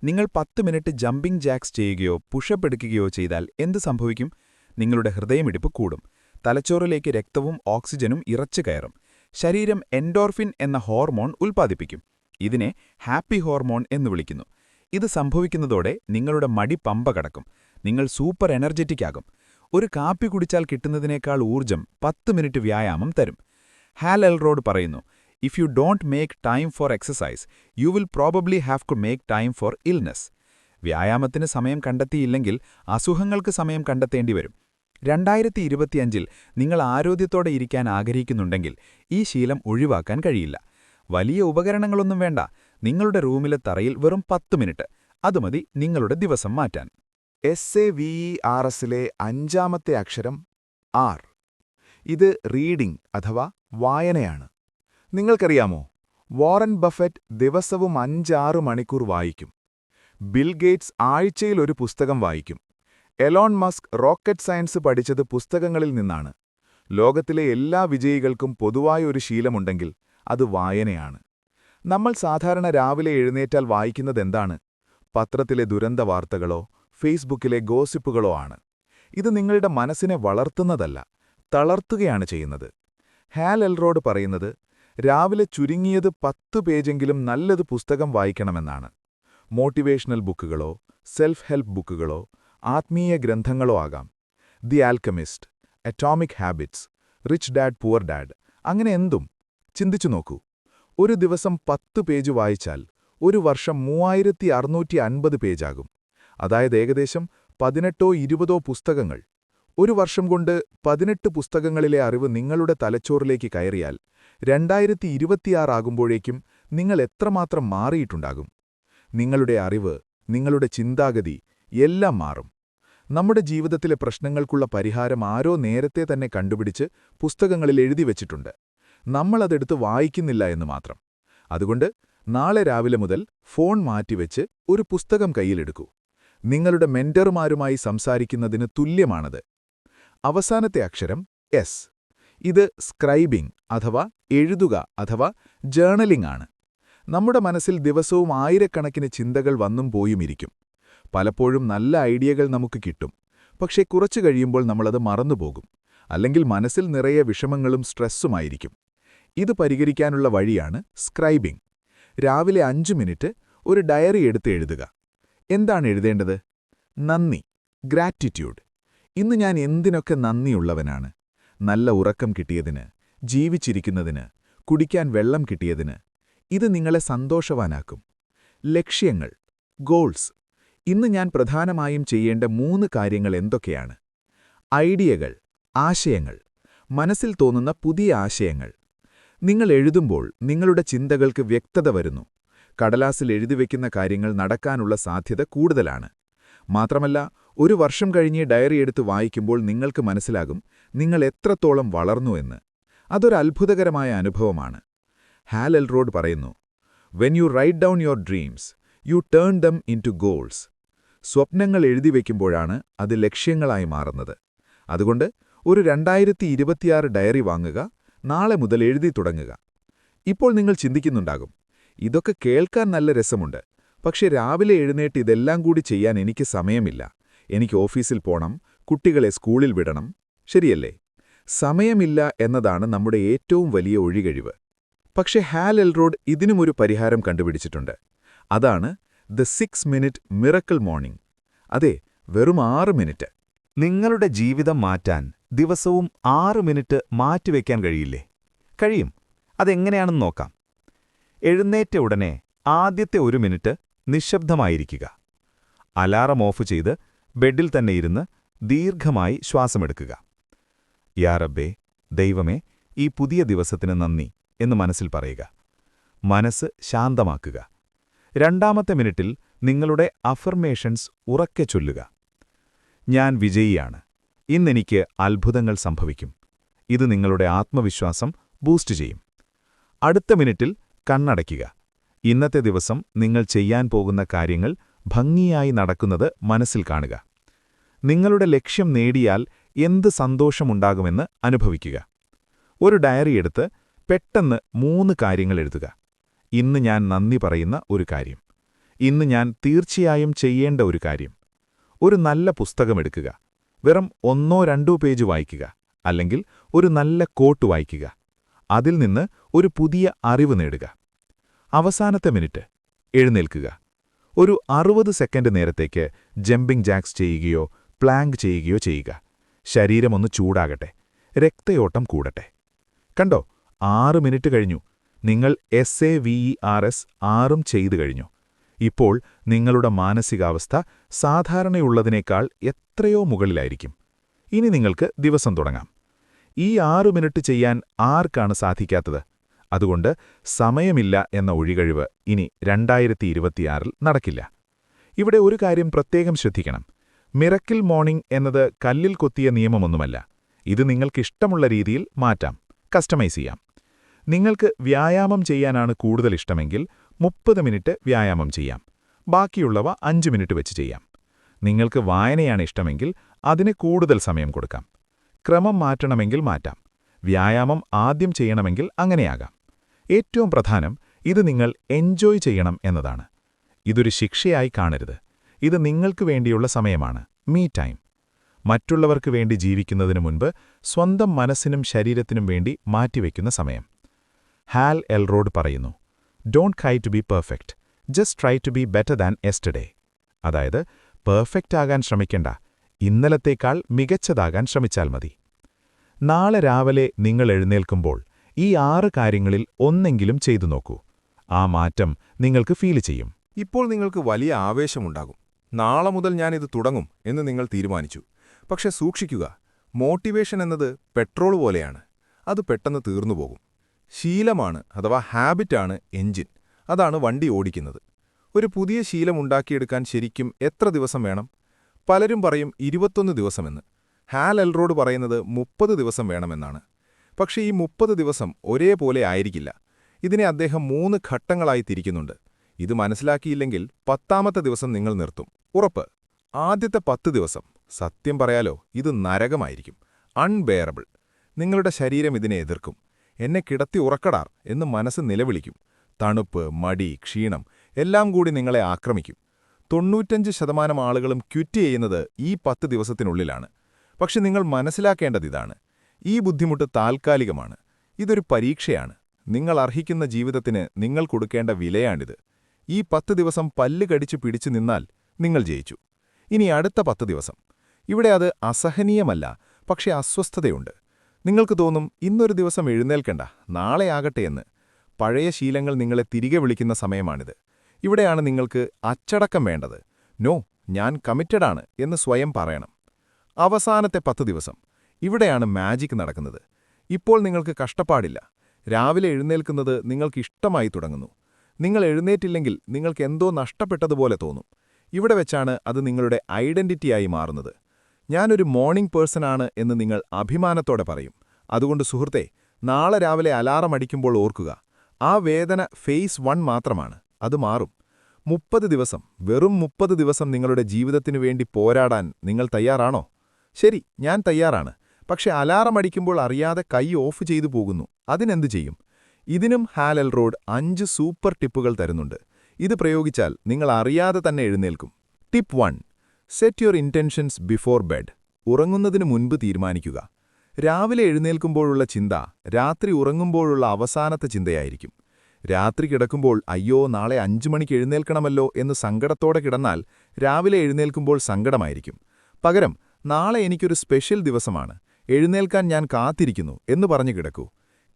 നിങ്ങൾ 10 മിനിറ്റ് ജമ്പിംഗ് ജാക്സ് ചെയ്യുകയോ പുഷപ്പ് എടുക്കുകയോ ചെയ്താൽ എന്ത് സംഭവിക്കും? നിങ്ങളുടെ ഹൃദയമിടിപ്പ് കൂടും, തലച്ചോറിലേക്ക് രക്തവും ഓക്സിജനും ഇറച്ചു കയറും, ശരീരം എൻഡോർഫിൻ എന്ന ഹോർമോൺ ഉൽപ്പാദിപ്പിക്കും. ഇതിനെ ഹാപ്പി ഹോർമോൺ എന്ന് വിളിക്കുന്നു. ഇത് സംഭവിക്കുന്നതോടെ നിങ്ങളുടെ മടി പമ്പ കടക്കും, നിങ്ങൾ സൂപ്പർ എനർജറ്റിക് ആകും. ഒരു കാപ്പി കുടിച്ചാൽ കിട്ടുന്നതിനേക്കാൾ ഊർജ്ജം 10 മിനിറ്റ് വ്യായാമം തരും. ഹാൽ എൽറോഡ് പറയുന്നു, if you don't make time for exercise you will probably have to make time for illness. വ്യായാമത്തിന് സമയം കണ്ടെത്തിയില്ലെങ്കിൽ അസുഖങ്ങൾക്ക് സമയം കണ്ടെത്തേണ്ടി വരും. 2025-ൽ നിങ്ങൾ ആരോഗ്യത്തോടെ ഇരിക്കാൻ ആഗ്രഹിക്കുന്നുണ്ടെങ്കിൽ ഈ ശീലം ഒഴിവാക്കാൻ കഴിയില്ല. വലിയ ഉപകരണങ്ങളൊന്നും വേണ്ട, നിങ്ങളുടെ റൂമിലെ തറയിൽ വെറും 10 മിനിറ്റ്, അതുമതി നിങ്ങളുടെ ദിവസം മാറ്റാൻ. SAVERSലെ 5-ാമത്തെ അക്ഷരം R. ഇത് റീഡിംഗ് അഥവാ വായനയാണ്. നിങ്ങൾക്കറിയാമോ, വാറൻ ബഫറ്റ് ദിവസവും 5-6 മണിക്കൂർ വായിക്കും. ബിൽ ഗേറ്റ്സ് ആഴ്ചയിൽ ഒരു പുസ്തകം വായിക്കും. എലോൺ മസ്ക് റോക്കറ്റ് സയൻസ് പഠിച്ചത് പുസ്തകങ്ങളിൽ നിന്നാണ്. ലോകത്തിലെ എല്ലാ വിജയികൾക്കും പൊതുവായ ഒരു ശീലമുണ്ടെങ്കിൽ അത് വായനയാണ്. നമ്മൾ സാധാരണ രാവിലെ എഴുന്നേറ്റാൽ വായിക്കുന്നതെന്താണ്? പത്രത്തിലെ ദുരന്ത വാർത്തകളോ ഫേസ്ബുക്കിലെ ഗോസിപ്പുകളോ ആണ്. ഇത് നിങ്ങളുടെ മനസ്സിനെ വളർത്തുന്നതല്ല, തളർത്തുകയാണ് ചെയ്യുന്നത്. ഹാൽ എൽറോഡ് പറയുന്നത്, രാവിലെ ചുരുങ്ങിയത് 10 പേജെങ്കിലും നല്ലത് പുസ്തകം വായിക്കണമെന്നാണ്. മോട്ടിവേഷണൽ ബുക്കുകളോ സെൽഫ് ഹെൽപ്പ് ബുക്കുകളോ ആത്മീയ ഗ്രന്ഥങ്ങളോ ആകാം. The alchemist, atomic habits, rich dad poor dad, അങ്ങനെ എന്തും. ചിന്തിച്ചു നോക്കൂ, ഒരു ദിവസം 10 പേജ് വായിച്ചാൽ ഒരു വർഷം 3650 പേജാകും. അതായത് ഏകദേശം 18-20 പുസ്തകങ്ങൾ. ഒരു വർഷം കൊണ്ട് 18 പുസ്തകങ്ങളിലെ അറിവ് നിങ്ങളുടെ തലച്ചോറിലേക്ക് കയറിയാൽ 2026 ആകുമ്പോഴേക്കും നിങ്ങൾ എത്രമാത്രം മാറിയിട്ടുണ്ടാകും? നിങ്ങളുടെ അറിവ്, നിങ്ങളുടെ ചിന്താഗതി എല്ലാം മാറും. നമ്മുടെ ജീവിതത്തിലെ പ്രശ്നങ്ങൾക്കുള്ള പരിഹാരം ആരോ നേരത്തെ തന്നെ കണ്ടുപിടിച്ച് പുസ്തകങ്ങളിൽ എഴുതിവെച്ചിട്ടുണ്ട്. നമ്മളതെടുത്ത് വായിക്കുന്നില്ല എന്ന് മാത്രം. അതുകൊണ്ട് നാളെ രാവിലെ മുതൽ ഫോൺ മാറ്റിവെച്ച് ഒരു പുസ്തകം കയ്യിലെടുക്കൂ. നിങ്ങളുടെ മെന്റർമാരുമായി സംസാരിക്കുന്നതിന് തുല്യമാണത്. അവസാനത്തെ അക്ഷരം S. ഇത് സ്ക്രൈബിംഗ് അഥവാ എഴുതുക അഥവാ ജേർണലിംഗ് ആണ്. നമ്മുടെ മനസ്സിൽ ദിവസവും ആയിരക്കണക്കിന് ചിന്തകൾ വന്നും പോയുമിരിക്കും. പലപ്പോഴും നല്ല ഐഡിയകൾ നമുക്ക് കിട്ടും, പക്ഷേ കുറച്ചു കഴിയുമ്പോൾ നമ്മളത് മറന്നുപോകും. അല്ലെങ്കിൽ മനസ്സിൽ നിറയെ വിഷമങ്ങളും സ്ട്രെസ്സുമായിരിക്കും. ഇത് പരിഹരിക്കാനുള്ള വഴിയാണ് സ്ക്രൈബിംഗ്. രാവിലെ 5 മിനിറ്റ് ഒരു ഡയറി എടുത്ത് എഴുതുക. എന്താണ് എഴുതേണ്ടത്? നന്ദി, ഗ്രാറ്റിറ്റ്യൂഡ്. ഇന്ന് ഞാൻ എന്തിനൊക്കെ നന്ദിയുള്ളവനാണ്? നല്ല ഉറക്കം കിട്ടിയതിന്, ജീവിച്ചിരിക്കുന്നതിന്, കുടിക്കാൻ വെള്ളം കിട്ടിയതിന്. ഇത് നിങ്ങളെ സന്തോഷവാനാക്കും. ലക്ഷ്യങ്ങൾ, ഗോൾസ്. ഇന്ന് ഞാൻ പ്രധാനമായും ചെയ്യേണ്ട 3 കാര്യങ്ങൾ എന്തൊക്കെയാണ്? ഐഡിയകൾ, ആശയങ്ങൾ, മനസ്സിൽ തോന്നുന്ന പുതിയ ആശയങ്ങൾ. നിങ്ങൾ എഴുതുമ്പോൾ നിങ്ങളുടെ ചിന്തകൾക്ക് വ്യക്തത വരുന്നു. കടലാസിൽ എഴുതിവെക്കുന്ന കാര്യങ്ങൾ നടക്കാനുള്ള സാധ്യത കൂടുതലാണ്. മാത്രമല്ല, ഒരു വർഷം കഴിഞ്ഞ് ഡയറി എടുത്ത് വായിക്കുമ്പോൾ നിങ്ങൾക്ക് മനസ്സിലാകും നിങ്ങൾ എത്രത്തോളം വളർന്നു എന്ന്. അതൊരു അത്ഭുതകരമായ അനുഭവമാണ്. ഹാൽ എൽറോഡ് പറയുന്നു, when you write down your dreams you turn them into goals. സ്വപ്നങ്ങൾ എഴുതിവെക്കുമ്പോഴാണ് അത് ലക്ഷ്യങ്ങളായി മാറുന്നത്. അതുകൊണ്ട് ഒരു 2026 ഡയറി വാങ്ങുക, നാളെ മുതൽ എഴുതി തുടങ്ങുക. ഇപ്പോൾ നിങ്ങൾ ചിന്തിക്കുന്നുണ്ടാകും, ഇതൊക്കെ കേൾക്കാൻ നല്ല രസമുണ്ട്, പക്ഷെ രാവിലെ എഴുന്നേറ്റ് ഇതെല്ലാം കൂടി ചെയ്യാൻ എനിക്ക് സമയമില്ല. എനിക്ക് ഓഫീസിൽ പോണം, കുട്ടികളെ സ്കൂളിൽ വിടണം. ശരിയല്ലേ? സമയമില്ല എന്നതാണ് നമ്മുടെ ഏറ്റവും വലിയ ഒഴികഴിവ്. പക്ഷെ ഹാൽ എൽറോഡ് ഇതിനുമൊരു പരിഹാരം കണ്ടുപിടിച്ചിട്ടുണ്ട്. അതാണ് ദ 6 മിനിറ്റ് മിറക്കിൾ മോർണിംഗ്. അതെ, വെറും 6 മിനിറ്റ്. നിങ്ങളുടെ ജീവിതം മാറ്റാൻ ദിവസവും 6 മിനിറ്റ് മാറ്റിവെക്കാൻ കഴിയില്ലേ? കഴിയും. അതെങ്ങനെയാണെന്ന് നോക്കാം. എഴുന്നേറ്റ ഉടനെ ആദ്യത്തെ 1 മിനിറ്റ് നിശബ്ദമായിരിക്കുക. അലാറം ഓഫ് ചെയ്ത് ബെഡിൽ തന്നെ ഇരുന്ന് ദീർഘമായി ശ്വാസമെടുക്കുക. യാ റബ്ബേ, ദൈവമേ, ഈ പുതിയ ദിവസത്തിന് നന്ദി എന്ന് മനസ്സിൽ പറയുക. മനസ്സ് ശാന്തമാക്കുക. 2ാമത്തെ മിനിറ്റിൽ നിങ്ങളുടെ അഫർമേഷൻസ് ഉറക്കെ ചൊല്ലുക. ഞാൻ വിജയിയാണ്. ഇന്നെനിക്ക് അത്ഭുതങ്ങൾ സംഭവിക്കും. ഇത് നിങ്ങളുടെ ആത്മവിശ്വാസം ബൂസ്റ്റ് ചെയ്യും. അടുത്ത മിനിറ്റിൽ കണ്ണടയ്ക്കുക. ഇന്നത്തെ ദിവസം നിങ്ങൾ ചെയ്യാൻ പോകുന്ന കാര്യങ്ങൾ ഭംഗിയായി നടക്കുന്നത് മനസ്സിൽ കാണുക. നിങ്ങളുടെ ലക്ഷ്യം നേടിയാൽ എന്ത് സന്തോഷമുണ്ടാകുമെന്ന് അനുഭവിക്കുക. ഒരു ഡയറി എടുത്ത് പെട്ടെന്ന് 3 കാര്യങ്ങൾ എഴുതുക. ഇന്ന് ഞാൻ നന്ദി പറയുന്ന ഒരു കാര്യം. ഇന്ന് ഞാൻ തീർച്ചയായും ചെയ്യേണ്ട ഒരു കാര്യം. ഒരു നല്ല പുസ്തകമെടുക്കുക. വെറും 1-2 പേജ് വായിക്കുക, അല്ലെങ്കിൽ ഒരു നല്ല കോട്ട് വായിക്കുക. അതിൽ നിന്ന് ഒരു പുതിയ അറിവ് നേടുക. അവസാനത്തെ മിനിറ്റ് എഴുന്നേൽക്കുക. ഒരു 60 സെക്കൻഡ് നേരത്തേക്ക് ജമ്പിംഗ് ജാക്സ് ചെയ്യുകയോ പ്ലാങ്ക് ചെയ്യുകയോ ചെയ്യുക. ശരീരമൊന്ന് ചൂടാകട്ടെ, രക്തയോട്ടം കൂടട്ടെ. കണ്ടോ, 6 മിനിറ്റ് കഴിഞ്ഞു. നിങ്ങൾ SAVERS 6ഉം ചെയ്തു കഴിഞ്ഞു. ഇപ്പോൾ നിങ്ങളുടെ മാനസികാവസ്ഥ സാധാരണയുള്ളതിനേക്കാൾ എത്രയോ മുകളിലായിരിക്കും. ഇനി നിങ്ങൾക്ക് ദിവസം തുടങ്ങാം. ഈ 6 മിനിറ്റ് ചെയ്യാൻ ആർക്കാണ് സാധിക്കാത്തത്? അതുകൊണ്ട് സമയമില്ല എന്ന ഒഴികഴിവ് ഇനി 2026-ൽ നടക്കില്ല. ഇവിടെ ഒരു കാര്യം പ്രത്യേകം ശ്രദ്ധിക്കണം. മിറക്കിൾ മോർണിംഗ് എന്നത് കല്ലിൽ കൊത്തിയ നിയമമൊന്നുമല്ല. ഇത് നിങ്ങൾക്കിഷ്ടമുള്ള രീതിയിൽ മാറ്റാം, കസ്റ്റമൈസ് ചെയ്യാം. നിങ്ങൾക്ക് വ്യായാമം ചെയ്യാനാണ് കൂടുതൽ ഇഷ്ടമെങ്കിൽ 30 മിനിറ്റ് വ്യായാമം ചെയ്യാം. ബാക്കിയുള്ളവ 5 മിനിറ്റ് വെച്ച് ചെയ്യാം. നിങ്ങൾക്ക് വായനയാണ് ഇഷ്ടമെങ്കിൽ അതിന് കൂടുതൽ സമയം കൊടുക്കാം. ക്രമം മാറ്റണമെങ്കിൽ മാറ്റാം. വ്യായാമം ആദ്യം ചെയ്യണമെങ്കിൽ അങ്ങനെയാകാം. ഏറ്റവും പ്രധാനം, ഇത് നിങ്ങൾ എൻജോയ് ചെയ്യണം എന്നതാണ്. ഇതൊരു ശിക്ഷയായി കാണരുത്. ഇത് നിങ്ങൾക്ക് വേണ്ടിയുള്ള സമയമാണ്, മീ ടൈം. മറ്റുള്ളവർക്ക് വേണ്ടി ജീവിക്കുന്നതിനു മുൻപ് സ്വന്തം മനസ്സിനും ശരീരത്തിനും വേണ്ടി മാറ്റിവെക്കുന്ന സമയം. ഹാൽ എൽറോഡ് പറയുന്നു, don't try to be perfect, just try to be better than yesterday. അതായത്, പെർഫെക്റ്റ് ആകാൻ ശ്രമിക്കണ്ട, ഇന്നലത്തേക്കാൾ മികച്ചതാകാൻ ശ്രമിച്ചാൽ മതി. നാളെ രാവിലെ നിങ്ങൾ എഴുന്നേൽക്കുമ്പോൾ ഈ 6 കാര്യങ്ങളിൽ ഒന്നെങ്കിലും ചെയ്തു നോക്കൂ. ആ മാറ്റം നിങ്ങൾക്ക് ഫീൽ ചെയ്യും. ഇപ്പോൾ നിങ്ങൾക്ക് വലിയ ആവേശമുണ്ടാകും. നാളെ മുതൽ ഞാനിത് തുടങ്ങും എന്ന് നിങ്ങൾ തീരുമാനിച്ചു. പക്ഷെ സൂക്ഷിക്കുക, മോട്ടിവേഷൻ എന്നത് പെട്രോൾ പോലെയാണ്. അത് പെട്ടെന്ന് തീർന്നുപോകും. ശീലമാണ് അഥവാ ഹാബിറ്റാണ് എഞ്ചിൻ. അതാണ് വണ്ടി ഓടിക്കുന്നത്. ഒരു പുതിയ ശീലം ഉണ്ടാക്കിയെടുക്കാൻ ശരിക്കും എത്ര ദിവസം വേണം? പലരും പറയും 21 ദിവസമെന്ന്. ഹാൽ എൽറോഡ് പറയുന്നത് 30 ദിവസം വേണമെന്നാണ്. പക്ഷേ ഈ 30 ദിവസം ഒരേപോലെ ആയിരിക്കില്ല. ഇതിനെ അദ്ദേഹം 3 ഘട്ടങ്ങളായി തിരിക്കുന്നുണ്ട്. ഇത് മനസ്സിലാക്കിയില്ലെങ്കിൽ 10ാമത്തെ ദിവസം നിങ്ങൾ നിർത്തും, ഉറപ്പ്. ആദ്യത്തെ 10 ദിവസം, സത്യം പറയാലോ, ഇത് നരകമായിരിക്കും. അൺബെയറബിൾ. നിങ്ങളുടെ ശരീരം ഇതിനെ എതിർക്കും. എന്നെ കിടത്തി ഉറക്കടാർ എന്ന് മനസ്സ് നിലവിളിക്കും. തണുപ്പ്, മടി, ക്ഷീണം എല്ലാം കൂടി നിങ്ങളെ ആക്രമിക്കും. 95% ആളുകളും ക്വിറ്റ് ചെയ്യുന്നത് ഈ 10 ദിവസത്തിനുള്ളിലാണ്. പക്ഷെ നിങ്ങൾ മനസ്സിലാക്കേണ്ടതിതാണ്, ഈ ബുദ്ധിമുട്ട് താൽക്കാലികമാണ്. ഇതൊരു പരീക്ഷയാണ്. നിങ്ങൾ അർഹിക്കുന്ന ജീവിതത്തിന് നിങ്ങൾ കൊടുക്കേണ്ട വിലയാണിത്. ഈ 10 ദിവസം പല്ല് കടിച്ചു പിടിച്ചു നിന്നാൽ നിങ്ങൾ ജയിച്ചു. ഇനി അടുത്ത 10 ദിവസം. ഇവിടെ അത് അസഹനീയമല്ല, പക്ഷെ അസ്വസ്ഥതയുണ്ട്. നിങ്ങൾക്ക് തോന്നും, ഇന്നൊരു ദിവസം എഴുന്നേൽക്കണ്ട, നാളെ ആകട്ടെ എന്ന്. പഴയ ശീലങ്ങൾ നിങ്ങളെ തിരികെ വിളിക്കുന്ന സമയമാണിത്. ഇവിടെയാണ് നിങ്ങൾക്ക് അച്ചടക്കം വേണ്ടത്. നോ, ഞാൻ കമ്മിറ്റഡാണ് എന്ന് സ്വയം പറയണം. അവസാനത്തെ 10 ദിവസം. ഇവിടെയാണ് മാജിക് നടക്കുന്നത്. ഇപ്പോൾ നിങ്ങൾക്ക് കഷ്ടപ്പാടില്ല. രാവിലെ എഴുന്നേൽക്കുന്നത് നിങ്ങൾക്ക് ഇഷ്ടമായി തുടങ്ങുന്നു. നിങ്ങൾ എഴുന്നേറ്റില്ലെങ്കിൽ നിങ്ങൾക്ക് എന്തോ നഷ്ടപ്പെട്ടതുപോലെ തോന്നും. ഇവിടെ വെച്ചാണ് അത് നിങ്ങളുടെ ഐഡന്റിറ്റിയായി മാറുന്നത്. ഞാനൊരു മോർണിംഗ് പേഴ്സണാണ് എന്ന് നിങ്ങൾ അഭിമാനത്തോടെ പറയും. അതുകൊണ്ട് സുഹൃത്തേ, നാളെ രാവിലെ അലാറം അടിക്കുമ്പോൾ ഓർക്കുക, ആ വേദന ഫേസ് 1 മാത്രമാണ്. അത് മാറും. 30 ദിവസം, വെറും 30 ദിവസം നിങ്ങളുടെ ജീവിതത്തിനു വേണ്ടി പോരാടാൻ നിങ്ങൾ തയ്യാറാണോ? ശരി, ഞാൻ തയ്യാറാണ്. പക്ഷെ അലാറം അടിക്കുമ്പോൾ അറിയാതെ കൈ ഓഫ് ചെയ്തു പോകുന്നു. അതിനെന്തു ചെയ്യും? ഇതിനും ഹാൽ എൽറോഡ് 5 സൂപ്പർ ടിപ്പുകൾ തരുന്നുണ്ട്. ഇത് പ്രയോഗിച്ചാൽ നിങ്ങൾ അറിയാതെ തന്നെ എഴുന്നേൽക്കും. Tip 1. Set your intentions before bed. ഉറങ്ങുന്നതിനു മുൻപ് തീരുമാനിക്കുക. രാവിലെ എഴുന്നേൽക്കുമ്പോഴുള്ള ചിന്ത രാത്രി ഉറങ്ങുമ്പോഴുള്ള അവസാനത്തെ ചിന്തയായിരിക്കും. രാത്രി കിടക്കുമ്പോൾ അയ്യോ നാളെ 5 മണിക്ക് എഴുന്നേൽക്കണമല്ലോ എന്ന് സങ്കടത്തോടെ കിടന്നാൽ രാവിലെ എഴുന്നേൽക്കുമ്പോൾ സങ്കടമായിരിക്കും. പകരം നാളെ എനിക്കൊരു സ്പെഷ്യൽ ദിവസമാണ്, എഴുന്നേൽക്കാൻ ഞാൻ കാത്തിരിക്കുന്നു എന്ന് പറഞ്ഞു കിടക്കൂ.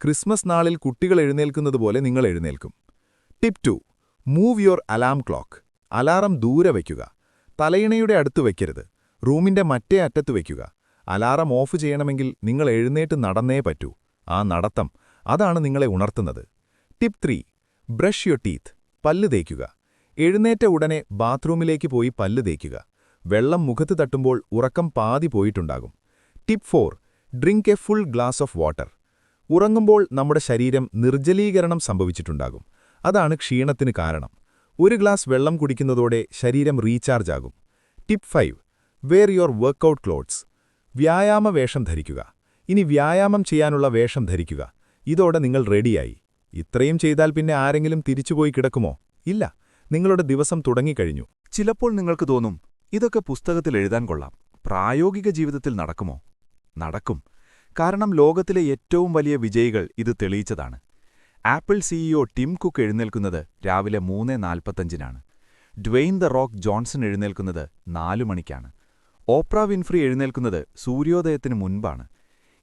ക്രിസ്മസ് നാളിൽ കുട്ടികൾ എഴുന്നേൽക്കുന്നതുപോലെ നിങ്ങൾ എഴുന്നേൽക്കും. Tip 2. Move your alarm clock. Alarm ദൂരെ വയ്ക്കുക. തലയിണയുടെ അടുത്ത് വയ്ക്കരുത്. റൂമിന്റെ മറ്റേ അറ്റത്ത് വയ്ക്കുക. അലാറം ഓഫ് ചെയ്യണമെങ്കിൽ നിങ്ങൾ എഴുന്നേറ്റ് നടന്നേ പറ്റൂ. ആ നടത്തം, അതാണ് നിങ്ങളെ ഉണർത്തുന്നത്. ടിപ്പ് 3. Brush your teeth. പല്ല് തേക്കുക. എഴുന്നേറ്റ ഉടനെ ബാത്റൂമിലേക്ക് പോയി പല്ല് തേക്കുക. വെള്ളം മുഖത്ത് തട്ടുമ്പോൾ ഉറക്കം പാതി പോയിട്ടുണ്ടാകും. Tip 4. Drink a full glass of water. ഉറങ്ങുമ്പോൾ നമ്മുടെ ശരീരം നിർജ്ജലീകരണം സംഭവിച്ചിട്ടുണ്ടാകും. അതാണ് ക്ഷീണത്തിന് കാരണം. ഒരു ഗ്ലാസ് വെള്ളം കുടിക്കുന്നതോടെ ശരീരം റീചാർജ് ആകും. Tip 5. Wear your workout clothes. വ്യായാമ വേഷം ധരിക്കുക. ഇനി വ്യായാമം ചെയ്യാനുള്ള വേഷം ധരിക്കുക. ഇതോടെ നിങ്ങൾ റെഡിയായി. ഇത്രയും ചെയ്താൽ പിന്നെ ആരെങ്കിലും തിരിച്ചുപോയി കിടക്കുമോ? ഇല്ല. നിങ്ങളുടെ ദിവസം തുടങ്ങിക്കഴിഞ്ഞു. ചിലപ്പോൾ നിങ്ങൾക്ക് തോന്നും, ഇതൊക്കെ പുസ്തകത്തിൽ എഴുതാൻ കൊള്ളാം, പ്രായോഗിക ജീവിതത്തിൽ നടക്കുമോ? നടക്കും. കാരണം ലോകത്തിലെ ഏറ്റവും വലിയ വിജയികൾ ഇത് തെളിയിച്ചതാണ്. ആപ്പിൾ സിഇഒ ടിം കുക്ക് എഴുന്നേൽക്കുന്നത് രാവിലെ 3:45-നാണ്. ഡ്വെയ്ൻ ദ റോക്ക് ജോൺസൺ എഴുന്നേൽക്കുന്നത് 4 മണിക്കാണ്. ഓപ്ര വിൻഫ്രി എഴുന്നേൽക്കുന്നത് സൂര്യോദയത്തിന് മുൻപാണ്.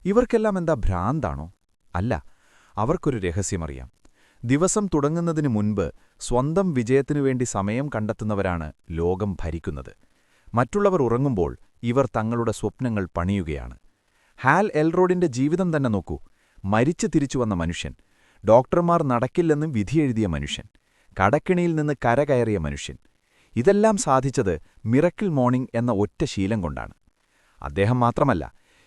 ഇവർക്കെല്ലാം എന്താ ഭ്രാന്താണോ? അല്ല, അവർക്കൊരു രഹസ്യമറിയാം. ദിവസം തുടങ്ങുന്നതിന് മുൻപ് സ്വന്തം വിജയത്തിനുവേണ്ടി സമയം കണ്ടെത്തുന്നവരാണ് ലോകം ഭരിക്കുന്നത്. മറ്റുള്ളവർ ഉറങ്ങുമ്പോൾ ഇവർ തങ്ങളുടെ സ്വപ്നങ്ങൾ പണിയുകയാണ്. ഹാൽ എൽറോഡിന്റെ ജീവിതം തന്നെ നോക്കൂ. മരിച്ചു തിരിച്ചുവന്ന മനുഷ്യൻ, ഡോക്ടർമാർ നടക്കില്ലെന്നും വിധിയെഴുതിയ മനുഷ്യൻ, കടക്കിണിയിൽ നിന്ന് കരകയറിയ മനുഷ്യൻ. ഇതെല്ലാം സാധിച്ചത് മിറക്കിൾ മോർണിംഗ് എന്ന ഒറ്റ ശീലം കൊണ്ടാണ്. അദ്ദേഹം മാത്രമല്ല,